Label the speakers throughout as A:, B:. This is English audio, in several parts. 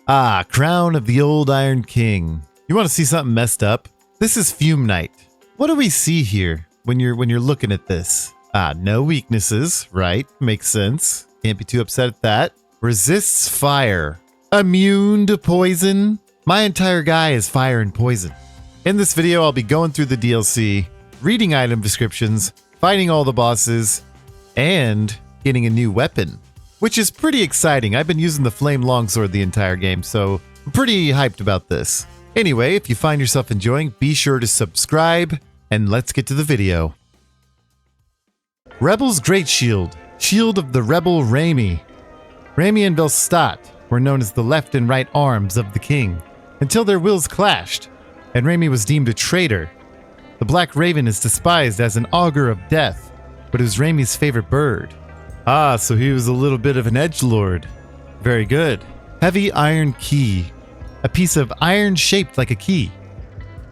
A: Ah, Crown of the Old Iron King. You want to see something messed up? This is Fume Knight. What do we see here when you're looking at this? Ah, no weaknesses, right? Makes sense. Can't be too upset at that. Resists fire. Immune to poison. My entire guy is fire and poison. In this video, I'll be going through the DLC, reading item descriptions, fighting all the bosses, and getting a new weapon, which is pretty exciting. I've been using the flame longsword the entire game, so I'm pretty hyped about this. Anyway, if you find yourself enjoying, be sure to subscribe, and let's get to the video. Rebel's Great Shield. Shield of the Rebel Raimi. Raimi and Velstadt were known as the left and right arms of the king, until their wills clashed, and Raimi was deemed a traitor. The Black Raven is despised as an augur of death, but it was Raimi's favorite bird. Ah, so he was a little bit of an edgelord. Very good. Heavy Iron Key. A piece of iron shaped like a key.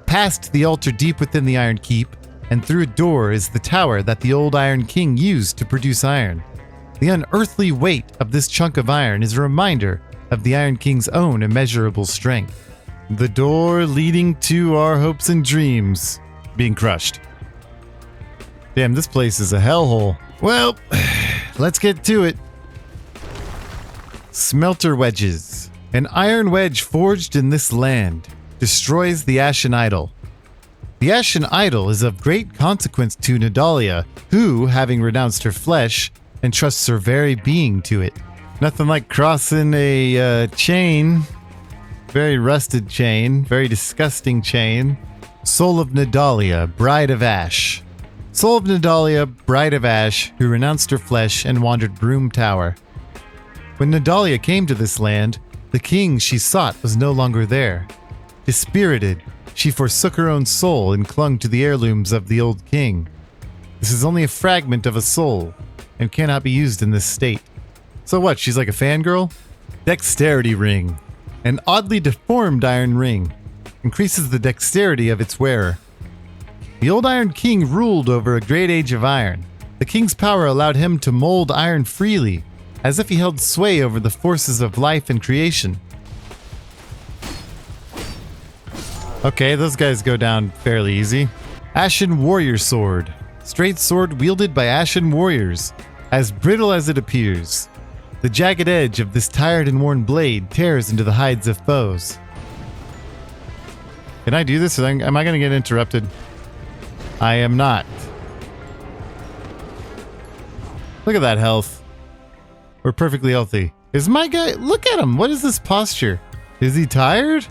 A: Past the altar deep within the Iron Keep, and through a door is the tower that the old Iron King used to produce iron. The unearthly weight of this chunk of iron is a reminder of the Iron King's own immeasurable strength. The door leading to our hopes and dreams being crushed. Damn, this place is a hellhole. Well, let's get to it. Smelter wedges. An iron wedge forged in this land destroys the Ashen Idol. The Ashen Idol is of great consequence to Nadalia, who, having renounced her flesh, entrusts her very being to it. Nothing like crossing a chain. Very rusted chain. Very disgusting chain. Soul of Nadalia, Bride of Ash. Soul of Nadalia, Bride of Ash, who renounced her flesh and wandered Brume Tower. When Nadalia came to this land, the king she sought was no longer there. Dispirited, she forsook her own soul and clung to the heirlooms of the old king. This is only a fragment of a soul, and cannot be used in this state. So what, she's like a fangirl? Dexterity Ring. An oddly deformed iron ring. Increases the dexterity of its wearer. The old Iron King ruled over a great age of iron. The king's power allowed him to mold iron freely, as if he held sway over the forces of life and creation. Okay, those guys go down fairly easy. Ashen Warrior Sword. Straight sword wielded by Ashen Warriors, as brittle as it appears. The jagged edge of this tired and worn blade tears into the hides of foes. Can I do this? Am I going to get interrupted? I am not. Look at that health. We're perfectly healthy. Is my guy... Look at him. What is this posture? Is he tired?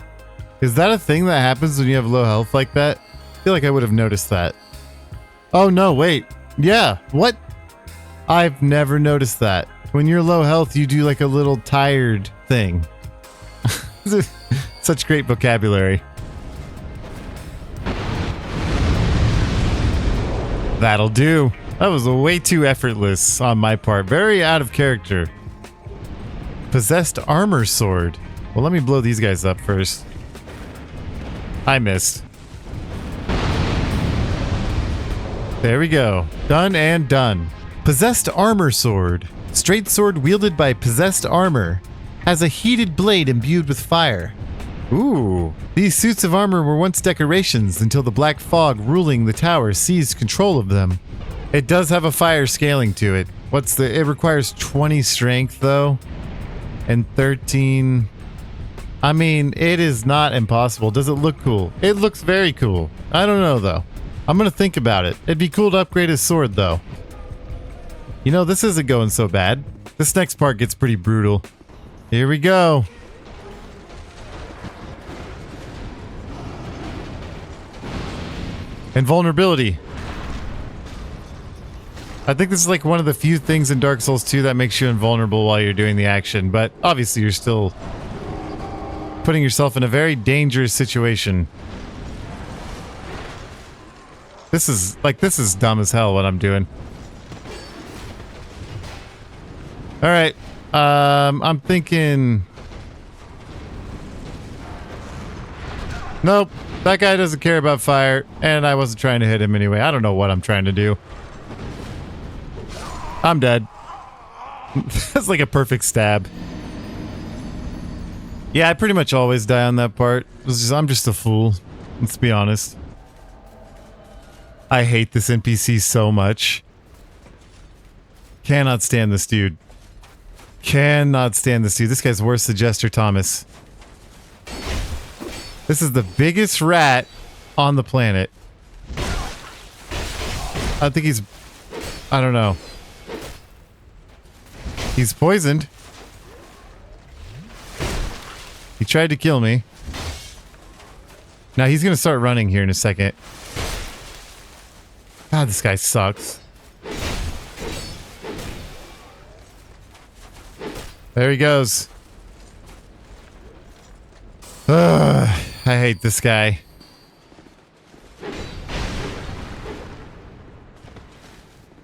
A: Is that a thing that happens when you have low health like that? I feel like I would have noticed that. Oh no, wait. Yeah, what? I've never noticed that. When you're low health, you do like a little tired thing. Such great vocabulary. That'll do. That was way too effortless on my part. Very out of character. Possessed Armor Sword. Well, let me blow these guys up first. I missed. There we go. Done and done. Possessed Armor Sword. Straight sword wielded by possessed armor. Has a heated blade imbued with fire. Ooh. These suits of armor were once decorations until the black fog ruling the tower seized control of them. It does have a fire scaling to it. It requires 20 strength though. And 13. I mean, it is not impossible. Does it look cool? It looks very cool. I don't know though. I'm gonna think about it. It'd be cool to upgrade his sword though. You know, this isn't going so bad. This next part gets pretty brutal. Here we go. Invulnerability. I think this is like one of the few things in Dark Souls 2 that makes you invulnerable while you're doing the action, but obviously you're still putting yourself in a very dangerous situation. This is dumb as hell what I'm doing. Alright, I'm thinking... Nope, that guy doesn't care about fire, and I wasn't trying to hit him anyway. I don't know what I'm trying to do. I'm dead. That's like a perfect stab. Yeah, I pretty much always die on that part. I'm just a fool. Let's be honest. I hate this NPC so much. Cannot stand this dude. Cannot stand this dude. This guy's worse than Jester Thomas. This is the biggest rat on the planet. I think he's... I don't know. He's poisoned. He tried to kill me. Now he's gonna start running here in a second. God, this guy sucks. There he goes. Ugh, I hate this guy.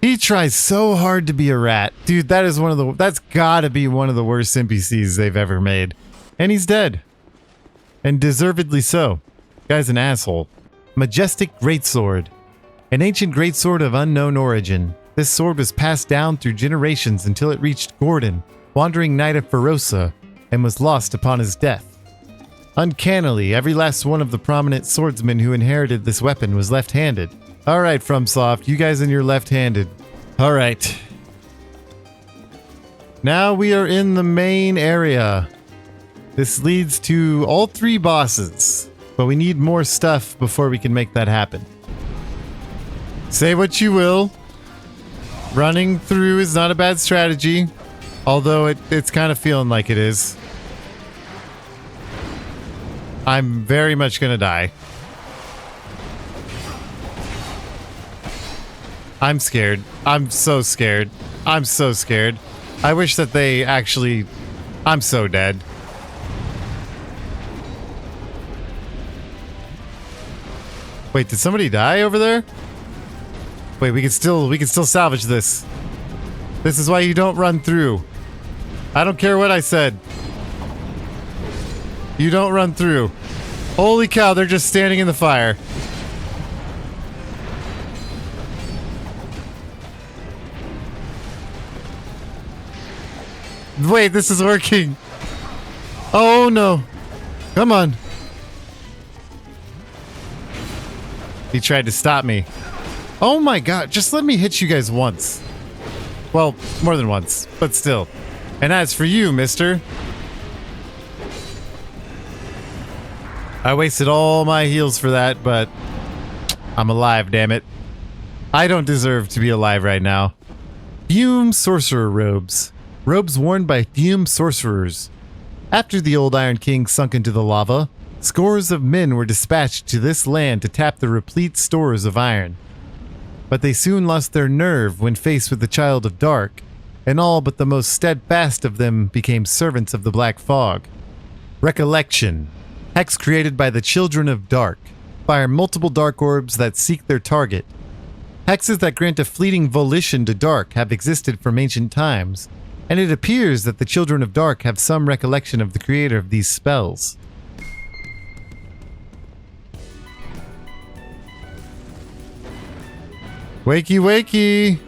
A: He tries so hard to be a rat. Dude, that is that's gotta be one of the worst NPCs they've ever made. And he's dead. And deservedly so. Guy's an asshole. Majestic Greatsword. An ancient greatsword of unknown origin. This sword was passed down through generations until it reached Gordon, wandering knight of Ferosa, and was lost upon his death. Uncannily, every last one of the prominent swordsmen who inherited this weapon was left-handed. Alright, FromSoft, you guys and your left-handed. Alright. Now we are in the main area. This leads to all 3 bosses, but we need more stuff before we can make that happen. Say what you will. Running through is not a bad strategy, although it's kind of feeling like it is. I'm very much gonna die. I'm scared. I'm so scared. I'm so scared. I wish that they actually... I'm so dead. Wait, did somebody die over there? Wait, we can still salvage this. This is why you don't run through. I don't care what I said. You don't run through. Holy cow, they're just standing in the fire. Wait, this is working. Oh no. Come on. He tried to stop me. Oh my god, just let me hit you guys once. Well, more than once, but still. And as for you, mister. I wasted all my heals for that, but I'm alive, damn it. I don't deserve to be alive right now. Fume Sorcerer Robes. Robes worn by Fume Sorcerers. After the old Iron King sunk into the lava, scores of men were dispatched to this land to tap the replete stores of iron. But they soon lost their nerve when faced with the Child of Dark, and all but the most steadfast of them became servants of the Black Fog. Recollection. Hex created by the Children of Dark. Fire multiple dark orbs that seek their target. Hexes that grant a fleeting volition to Dark have existed from ancient times, and it appears that the Children of Dark have some recollection of the creator of these spells. Wakey, wakey!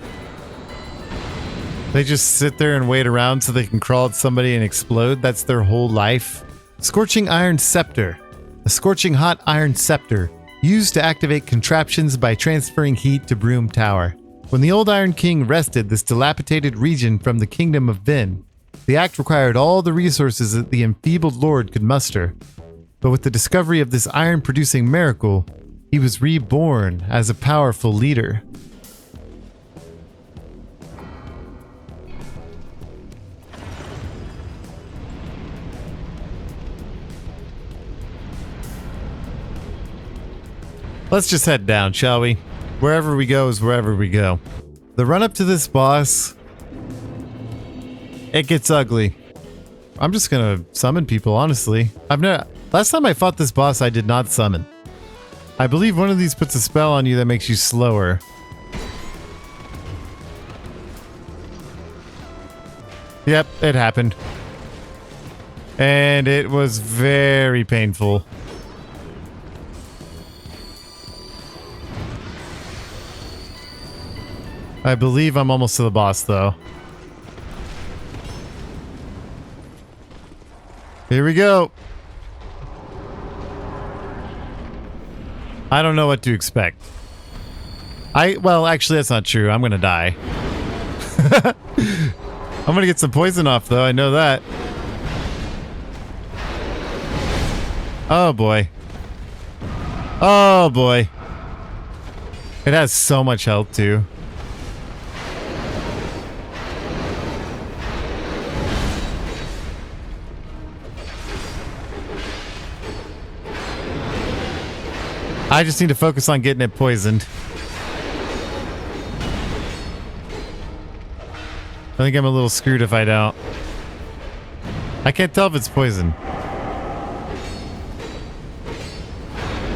A: They just sit there and wait around so they can crawl at somebody and explode. That's their whole life. Scorching Iron Scepter. A scorching hot iron scepter, used to activate contraptions by transferring heat to Brume Tower. When the old Iron King wrested this dilapidated region from the Kingdom of Vin, the act required all the resources that the enfeebled lord could muster. But with the discovery of this iron-producing miracle, he was reborn as a powerful leader. Let's just head down, shall we? Wherever we go is wherever we go. The run up to this boss, it gets ugly. I'm just gonna summon people, honestly. Last time I fought this boss, I did not summon. I believe one of these puts a spell on you that makes you slower. Yep, it happened. And it was very painful. I believe I'm almost to the boss, though. Here we go. I don't know what to expect. Well, actually, that's not true. I'm gonna die. I'm gonna get some poison off, though. I know that. Oh, boy. Oh, boy. It has so much health, too. I just need to focus on getting it poisoned. I think I'm a little screwed if I don't. I can't tell if it's poison.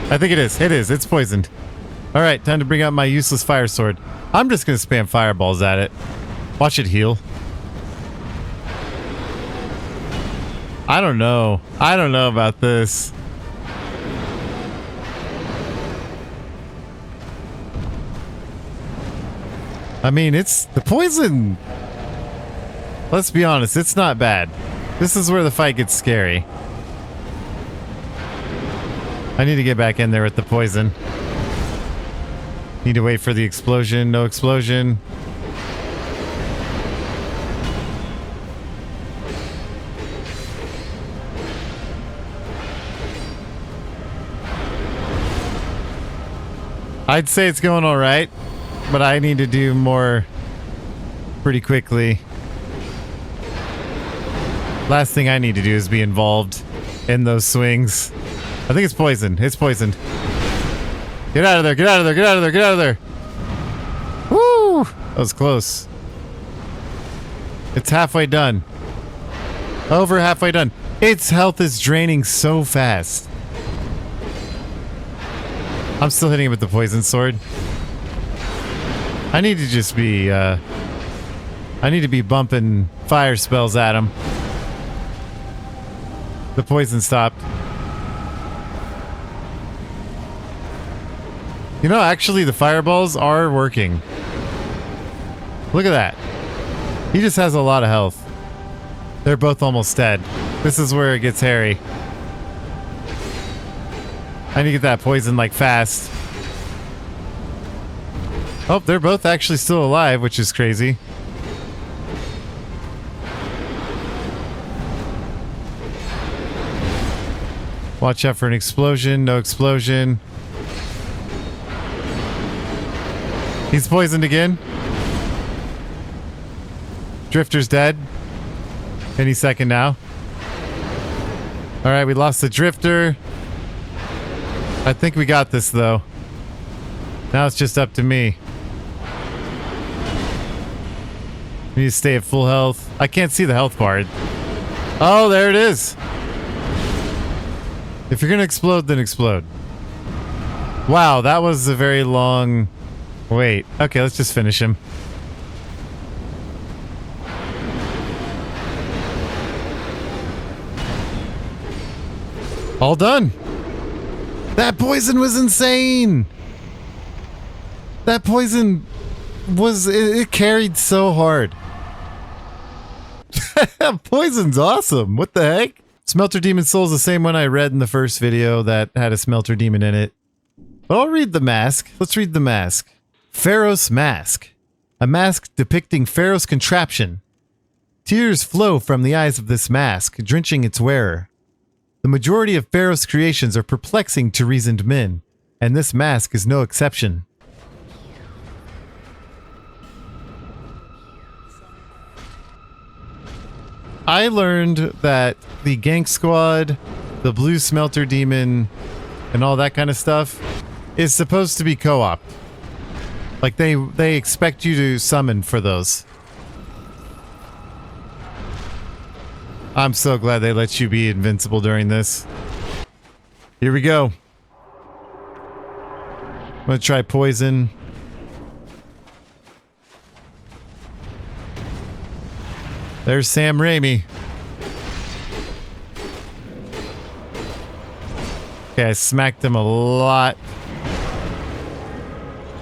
A: I think it is. It is. It's poisoned. Alright, time to bring out my useless fire sword. I'm just going to spam fireballs at it. Watch it heal. I don't know. I don't know about this. I mean, it's the poison. Let's be honest, it's not bad. This is where the fight gets scary. I need to get back in there with the poison. Need to wait for the explosion. No explosion. I'd say it's going all right, but I need to do more pretty quickly. Last thing I need to do is be involved in those swings. I think it's poison. It's poisoned. Get out of there. Get out of there. Get out of there. Get out of there. Woo! That was close. It's halfway done. Over halfway done. Its health is draining so fast. I'm still hitting it with the poison sword. I need to just be, I need to be bumping fire spells at him. The poison stopped. You know, actually, the fireballs are working. Look at that. He just has a lot of health. They're both almost dead. This is where it gets hairy. I need to get that poison, like, fast. Oh, they're both actually still alive, which is crazy. Watch out for an explosion. No explosion. He's poisoned again. Drifter's dead. Any second now. Alright, we lost the Drifter. I think we got this, though. Now it's just up to me. We need to stay at full health. I can't see the health part. Oh, there it is. If you're gonna explode, then explode. Wow, that was a very long wait. Okay, let's just finish him. All done. That poison was insane. That poison was... It carried so hard. Poison's awesome. What the heck? Smelter Demon Soul's the same one I read in the first video that had a Smelter Demon in it. But I'll read the mask. Let's read the mask. Pharos Mask. A mask depicting Pharos' contraption. Tears flow from the eyes of this mask, drenching its wearer. The majority of Pharos' creations are perplexing to reasoned men, and this mask is no exception. I learned that the Gank Squad, the Blue Smelter Demon, and all that kind of stuff is supposed to be co-op. Like they expect you to summon for those. I'm so glad they let you be invincible during this. Here we go. I'm gonna try poison. There's Sam Raimi. Okay, I smacked him a lot.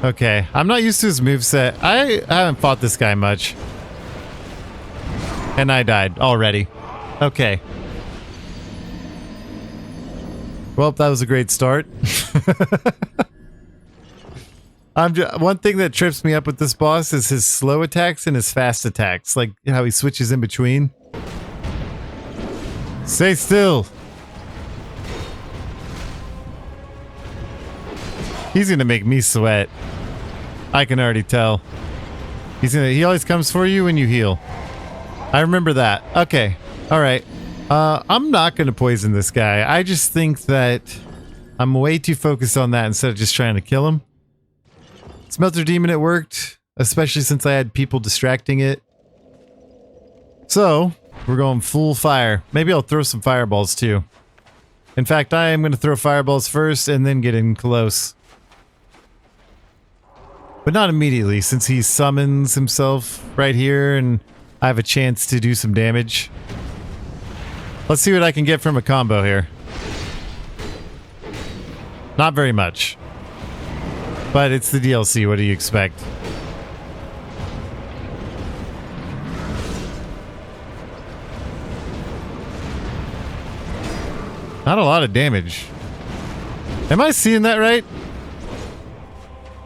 A: Okay, I'm not used to his moveset. I haven't fought this guy much. And I died already. Okay. Well, that was a great start. One thing that trips me up with this boss is his slow attacks and his fast attacks. Like how he switches in between. Stay still. He's gonna make me sweat. I can already tell. He always comes for you when you heal. I remember that. Okay. Alright. I'm not gonna poison this guy. I just think that I'm way too focused on that instead of just trying to kill him. Smelter Demon, it worked. Especially since I had people distracting it. So, we're going full fire. Maybe I'll throw some fireballs too. In fact, I am gonna throw fireballs first and then get in close. But not immediately, since he summons himself right here and I have a chance to do some damage. Let's see what I can get from a combo here. Not very much. But it's the DLC, what do you expect? Not a lot of damage. Am I seeing that right?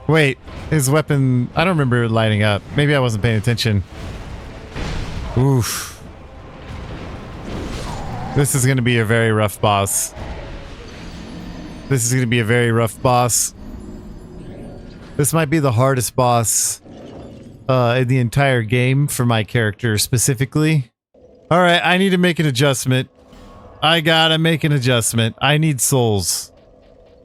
A: Wait, his weapon... I don't remember it lighting up. Maybe I wasn't paying attention. Oof. This is going to be a very rough boss. This is going to be a very rough boss. This might be the hardest boss in the entire game for my character specifically. Alright, I need to make an adjustment. I gotta make an adjustment. I need souls.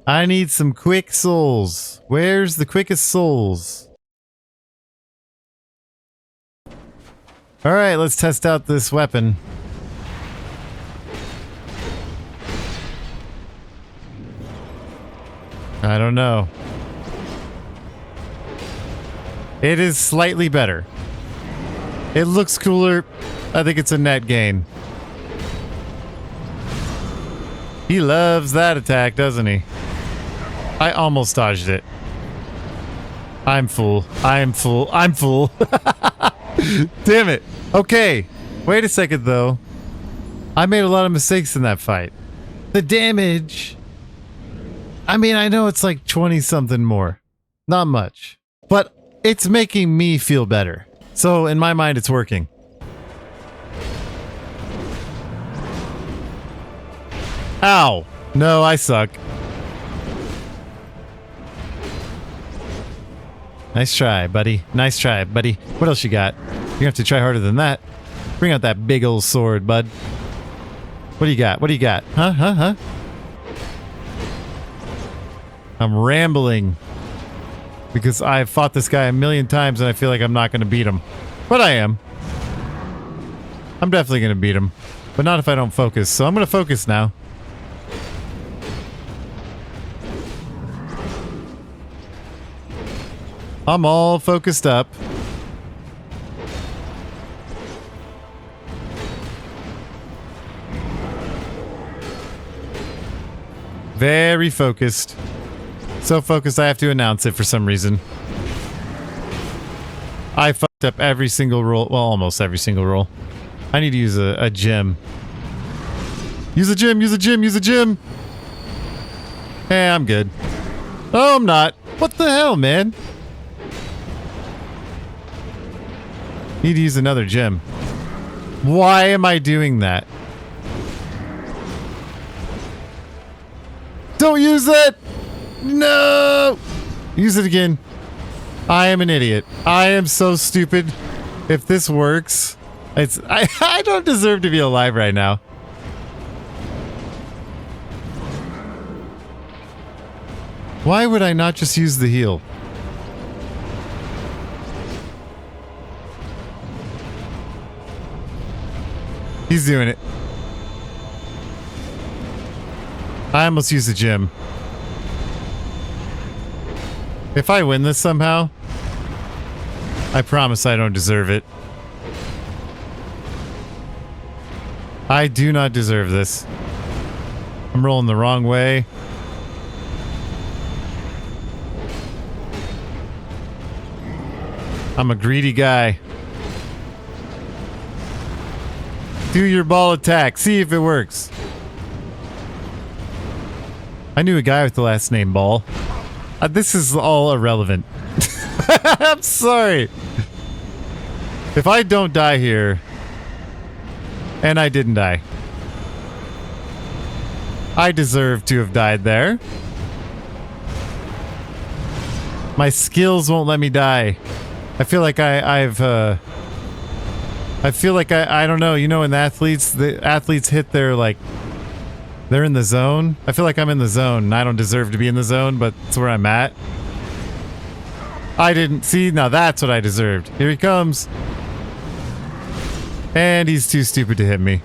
A: I need some quick souls. Where's the quickest souls? Alright, let's test out this weapon. I don't know. It is slightly better. It looks cooler. I think it's a net gain. He loves that attack, doesn't he? I almost dodged it. I'm full. I'm full. I'm full. Damn it. Okay. Wait a second, though. I made a lot of mistakes in that fight. The damage... I mean, I know it's like 20-something more. Not much. But it's making me feel better. So, in my mind, it's working. Ow! No, I suck. Nice try, buddy. Nice try, buddy. What else you got? You're gonna have to try harder than that. Bring out that big old sword, bud. What do you got? What do you got? Huh? I'm rambling. Because I've fought this guy a million times and I feel like I'm not gonna beat him. But I am. I'm definitely gonna beat him. But not if I don't focus. So I'm gonna focus now. I'm all focused up. Very focused. So focused I have to announce it for some reason. I fucked up every single roll. Well, almost every single roll. I need to use a gem. Use a gem, use a gem, use a gem! Hey, I'm good. Oh, I'm not. What the hell, man? Need to use another gem. Why am I doing that? Don't use it! No! Use it again. I am an idiot. I am so stupid. If this works, I don't deserve to be alive right now. Why would I not just use the heal? He's doing it. I almost used the gem. If I win this somehow, I promise I don't deserve it. I do not deserve this. I'm rolling the wrong way. I'm a greedy guy. Do your ball attack. See if it works. I knew a guy with the last name Ball. This is all irrelevant. I'm sorry. If I don't die here, and I didn't die, I deserve to have died there. My skills won't let me die. I feel like I feel like I don't know, you know, when the athletes hit their, like, they're in the zone. I feel like I'm in the zone and I don't deserve to be in the zone, but it's where I'm at. I didn't see, now that's what I deserved. Here he comes. And he's too stupid to hit me.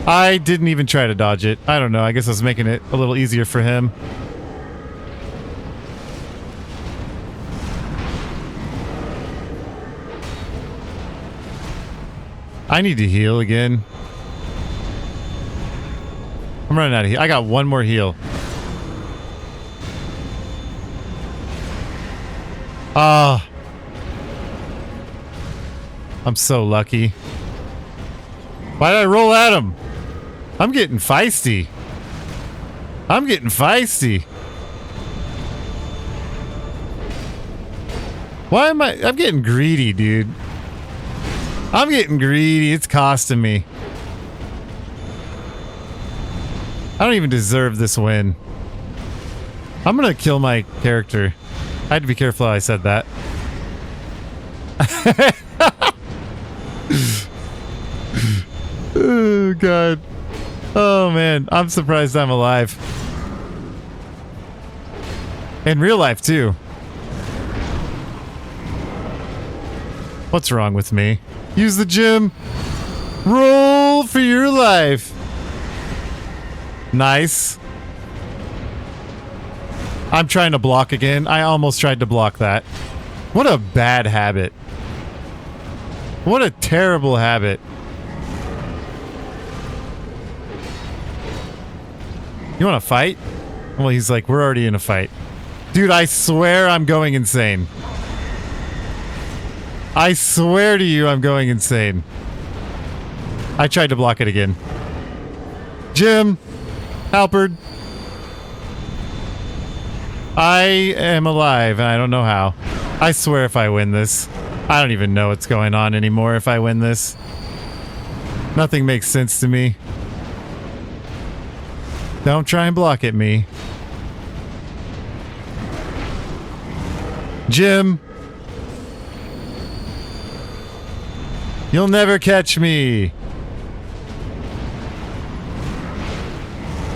A: I didn't even try to dodge it. I don't know, I guess I was making it a little easier for him. I need to heal again. I'm running out of heal. I got one more heal. Ah. I'm so lucky. Why did I roll at him? I'm getting feisty. I'm getting feisty. Why am I'm getting greedy, dude. I'm getting greedy. It's costing me. I don't even deserve this win. I'm gonna kill my character. I had to be careful how I said that. Oh, God. Oh, man. I'm surprised I'm alive. In real life, too. What's wrong with me? Use the gym. Roll for your life. Nice. I'm trying to block again. I almost tried to block that. What a bad habit. What a terrible habit. You want to fight? Well, he's like, we're already in a fight. Dude, I swear I'm going insane. I swear to you, I'm going insane. I tried to block it again. Jim. Halperd. I am alive, and I don't know how. I swear if I win this. I don't even know what's going on anymore if I win this. Nothing makes sense to me. Don't try and block at me. Jim. You'll never catch me.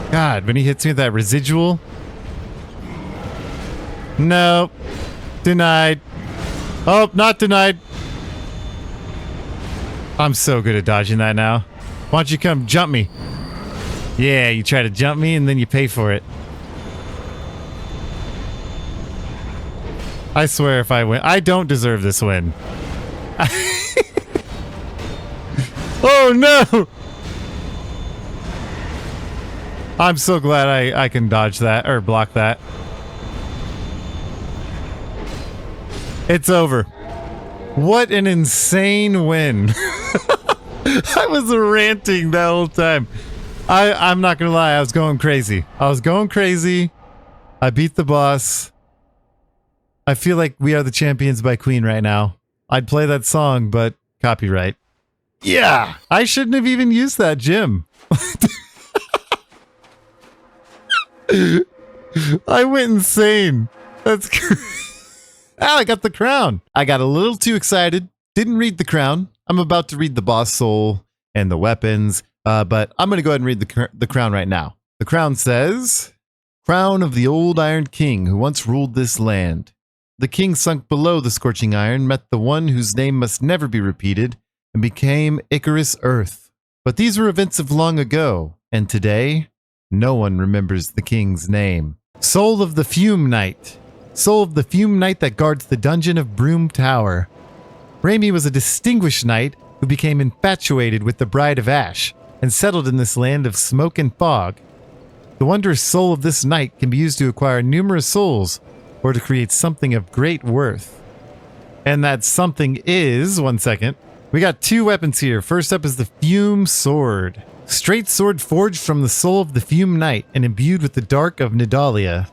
A: God, when he hits me with that residual. Nope. Denied. Oh, not denied. I'm so good at dodging that now. Why don't you come jump me? Yeah, you try to jump me and then you pay for it. I swear if I win, I don't deserve this win. Oh no! I'm so glad I can dodge that, or block that. It's over. What an insane win. I was ranting that whole time. I'm not gonna lie, I was going crazy. I was going crazy. I beat the boss. I feel like We Are the Champions by Queen right now. I'd play that song, but copyright. Yeah! I shouldn't have even used that gym. I went insane. That's crazy. Ah, I got the crown. I got a little too excited. Didn't read the crown. I'm about to read the boss soul and the weapons, but I'm going to go ahead and read the crown right now. The crown says, Crown of the old Iron King who once ruled this land. The king sunk below the scorching iron, met the one whose name must never be repeated, and became Icarus Earth. But these were events of long ago, and today, no one remembers the king's name. Soul of the Fume Knight. Soul of the Fume Knight that guards the dungeon of Brume Tower. Raimi was a distinguished knight who became infatuated with the Bride of Ash and settled in this land of smoke and fog. The wondrous soul of this knight can be used to acquire numerous souls or to create something of great worth. And that something is, one second, we got two weapons here. First up is the Fume Sword. Straight sword forged from the soul of the Fume Knight and imbued with the dark of Nidalia.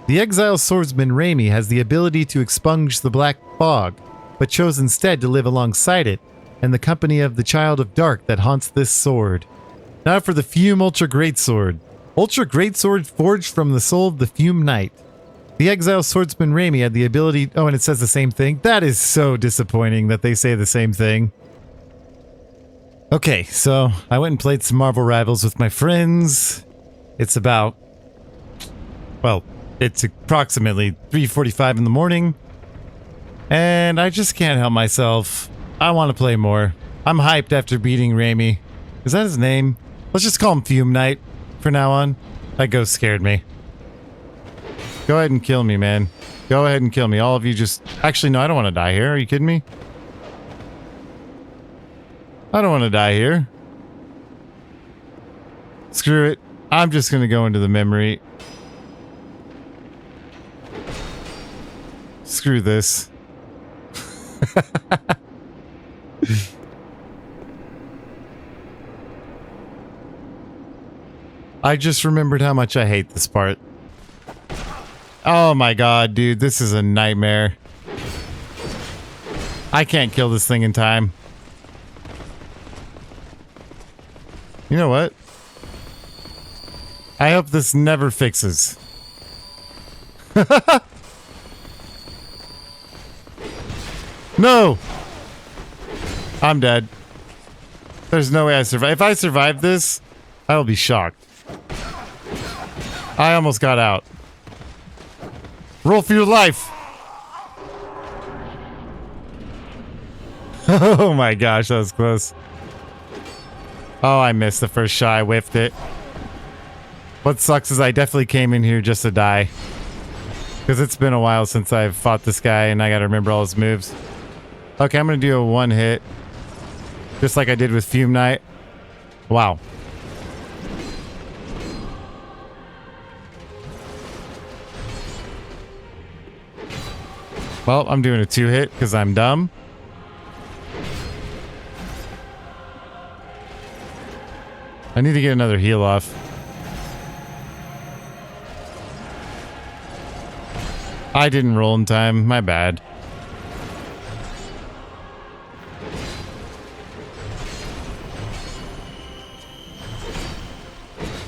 A: The exile swordsman Raimi has the ability to expunge the black fog, but chose instead to live alongside it, and the company of the Child of Dark that haunts this sword. Now for the Fume Ultra Greatsword. Ultra Greatsword forged from the soul of the Fume Knight. The exile swordsman Raimi had the ability... Oh, and it says the same thing? That is so disappointing that they say the same thing. Okay, so I went and played some Marvel Rivals with my friends. It's about... Well, it's approximately 3:45 in the morning. And I just can't help myself. I want to play more. I'm hyped after beating Raimi. Is that his name? Let's just call him Fume Knight from now on. That ghost scared me. Go ahead and kill me, man. Go ahead and kill me. All of you just... Actually, no, I don't want to die here. Are you kidding me? I don't want to die here. Screw it. I'm just going to go into the memory. Screw this. I just remembered how much I hate this part. Oh my god, dude, this is a nightmare. I can't kill this thing in time. You know what? I hope this never fixes. No! I'm dead. There's no way I survive. If I survive this, I will be shocked. I almost got out. Roll for your life! Oh my gosh, that was close. Oh, I missed the first shot. I whiffed it. What sucks is I definitely came in here just to die. Because it's been a while since I've fought this guy and I gotta remember all his moves. Okay, I'm gonna do a one hit. Just like I did with Fume Knight. Wow. Well, I'm doing a two hit because I'm dumb. I need to get another heal off. I didn't roll in time. My bad.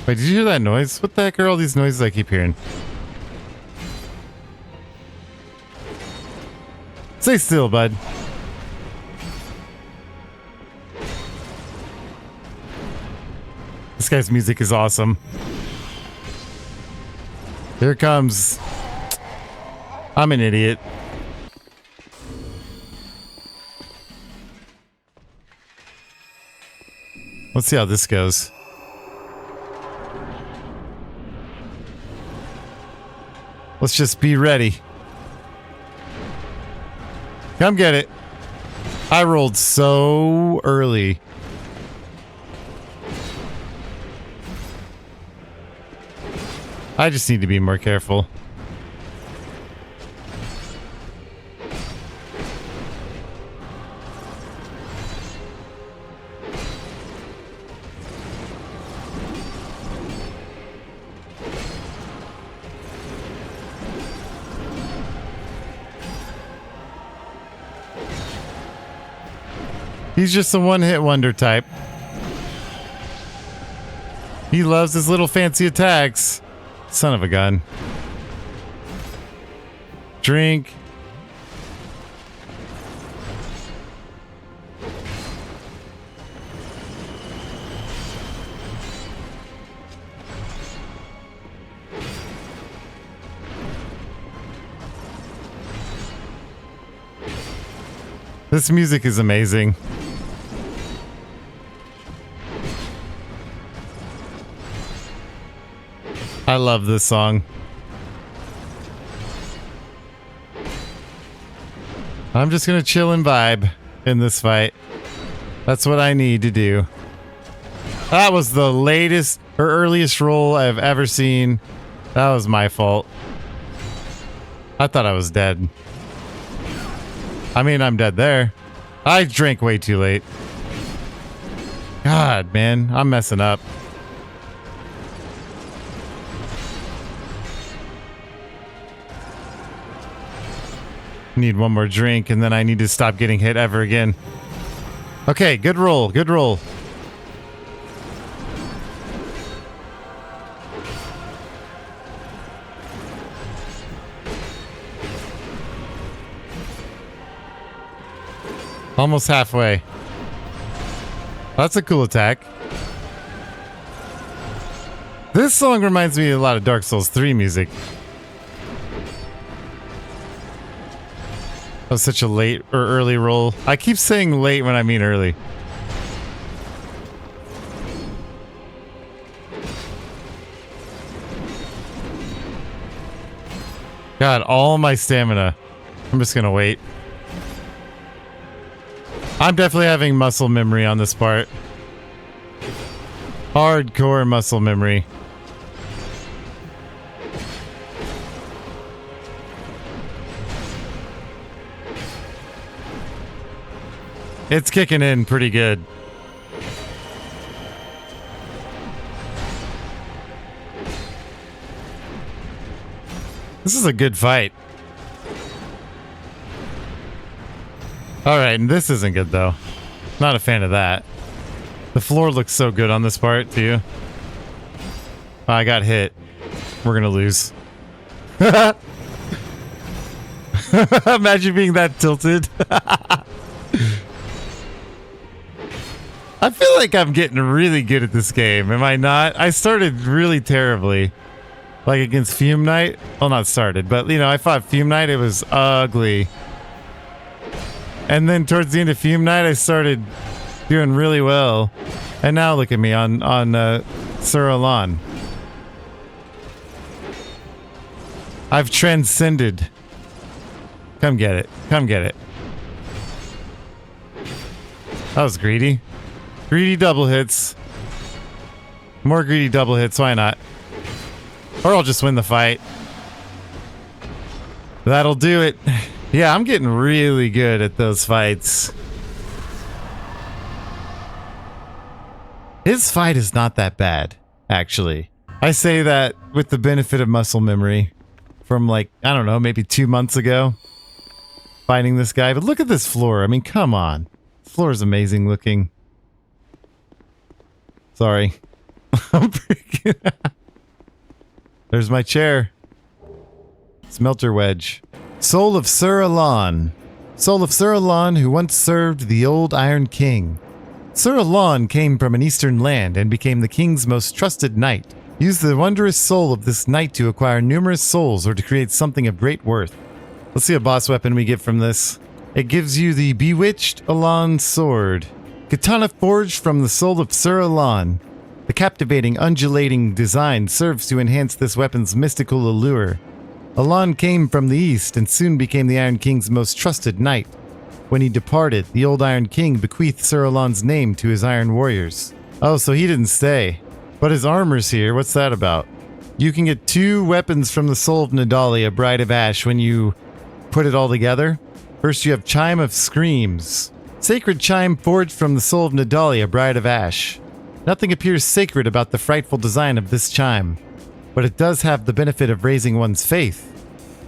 A: Wait, did you hear that noise? What the heck are all these noises I keep hearing? Stay still, bud. This guy's music is awesome. Here it comes. I'm an idiot. Let's see how this goes. Let's just be ready. Come get it. I rolled so early. I just need to be more careful. He's just a one-hit wonder type. He loves his little fancy attacks. Son of a gun. Drink. This music is amazing. I love this song. I'm just gonna chill and vibe in this fight. That's what I need to do. That was the latest or earliest roll I've ever seen. That was my fault. I thought I was dead. I mean, I'm dead there. I drank way too late. God, man, I'm messing up. Need one more drink, and then I need to stop getting hit ever again. Okay, good roll, good roll. Almost halfway. That's a cool attack. This song reminds me a lot of Dark Souls 3 music. That was such a late or early roll. I keep saying late when I mean early. God, all my stamina. I'm just gonna wait. I'm definitely having muscle memory on this part. Hardcore muscle memory. It's kicking in pretty good. This is a good fight. Alright, and this isn't good though. Not a fan of that. The floor looks so good on this part too. I got hit. We're gonna lose. Imagine being that tilted. I feel like I'm getting really good at this game, am I not? I started really terribly. Like against Fume Knight. Well, not started, but you know, I fought Fume Knight, it was ugly. And then towards the end of Fume Knight, I started doing really well. And now look at me on Sir Alon. I've transcended. Come get it. Come get it. That was greedy. Greedy double hits. More greedy double hits, why not? Or I'll just win the fight. That'll do it. Yeah, I'm getting really good at those fights. His fight is not that bad, actually. I say that with the benefit of muscle memory from like, I don't know, maybe 2 months ago. Fighting this guy, but look at this floor. I mean, come on. The floor is amazing looking. Sorry. I'm freaking out. There's my chair. Smelter wedge. Soul of Sir Alon. Soul of Sir Alon, who once served the old Iron King. Sir Alon came from an eastern land and became the king's most trusted knight. Use the wondrous soul of this knight to acquire numerous souls or to create something of great worth. Let's see a boss weapon we get from this. It gives you the Bewitched Alon Sword. Katana forged from the soul of Sir Alon. The captivating, undulating design serves to enhance this weapon's mystical allure. Alon came from the east and soon became the Iron King's most trusted knight. When he departed, the old Iron King bequeathed Sir Alon's name to his Iron Warriors. Oh, so he didn't stay. But his armor's here, what's that about? You can get 2 weapons from the soul of Nadalia, Bride of Ash, when you put it all together. First you have Chime of Screams. Sacred chime forged from the soul of Nadalia, Bride of Ash. Nothing appears sacred about the frightful design of this chime, but it does have the benefit of raising one's faith.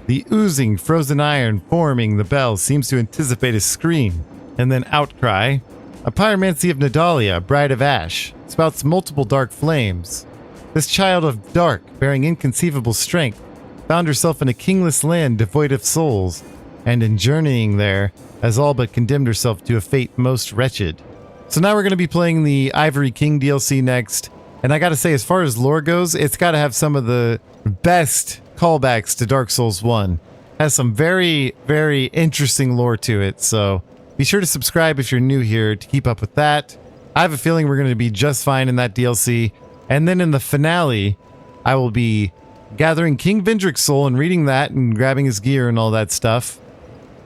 A: The oozing frozen iron forming the bell seems to anticipate a scream, and then outcry. A pyromancy of Nadalia, Bride of Ash, spouts multiple dark flames. This child of dark, bearing inconceivable strength, found herself in a kingless land devoid of souls, and in journeying there, has all but condemned herself to a fate most wretched. So now we're going to be playing the Ivory King DLC next, and I gotta say, as far as lore goes, it's gotta have some of the best callbacks to Dark Souls 1. Has some very, very interesting lore to it, so be sure to subscribe if you're new here to keep up with that. I have a feeling we're going to be just fine in that DLC, and then in the finale, I will be gathering King Vendrick's soul and reading that and grabbing his gear and all that stuff.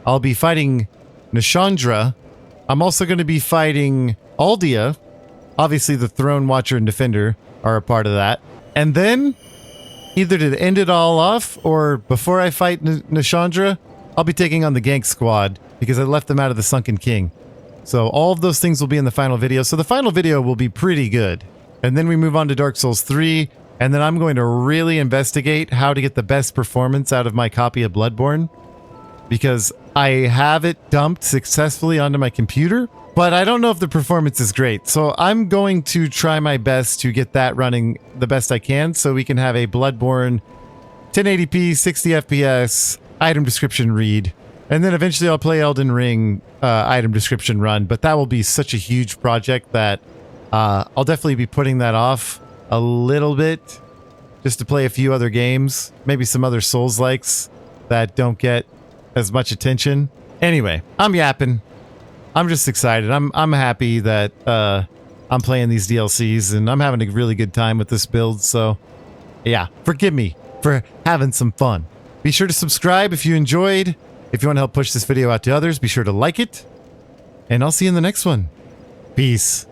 A: I'll be fighting Nishandra. I'm also going to be fighting Aldia. Obviously, the Throne Watcher and Defender are a part of that. And then, either to end it all off, or before I fight Nishandra, I'll be taking on the Gank Squad, because I left them out of the Sunken King. So all of those things will be in the final video. So the final video will be pretty good. And then we move on to Dark Souls 3. And then I'm going to really investigate how to get the best performance out of my copy of Bloodborne. Because I have it dumped successfully onto my computer. But I don't know if the performance is great. So I'm going to try my best to get that running the best I can. So we can have a Bloodborne 1080p, 60 FPS, item description read. And then eventually I'll play Elden Ring item description run. But that will be such a huge project that I'll definitely be putting that off a little bit. Just to play a few other games. Maybe some other Souls-likes that don't get as much attention. Anyway, I'm yapping. I'm just excited. I'm happy that I'm playing these DLCs and I'm having a really good time with this build. So yeah, forgive me for having some fun. Be sure to subscribe if you enjoyed. If you want to help push this video out to others, be sure to like it. And I'll see you in the next one. Peace.